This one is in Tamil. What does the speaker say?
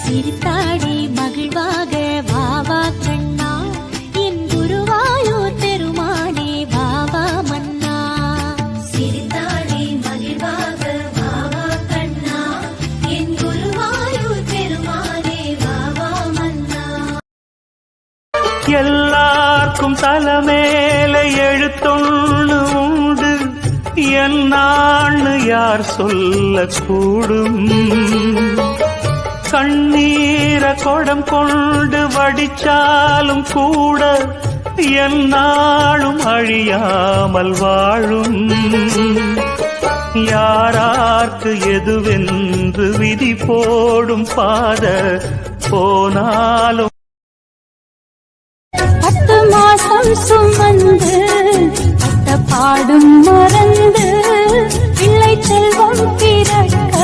சிரித்தாடி மகிழ்வாக வாவா கண்ணா என் குருவாயூர் பெருமானே வாவா மன்னா. சிரித்தாடி மகிழ்வாக வாவா கண்ணா என் குருவாயூர் பெருமானே வாவா மன்னா. எல்லாருக்கும் தலைமேல எழுத்தொன்னு உண்டு, என்னான்னு யார் சொல்லக்கூடும்? கண்ணீர கொடம் கொண்டு வடிச்சாலும் கூட என்னாலும் அழியாமல் வாழும். யாரார்க்கு எதுவென்று விதி போடும் பாத போனாலும் 10 மாசம் சுமந்து பட்ட பாடும் மறந்து பிள்ளை செல்வம் பிறக்க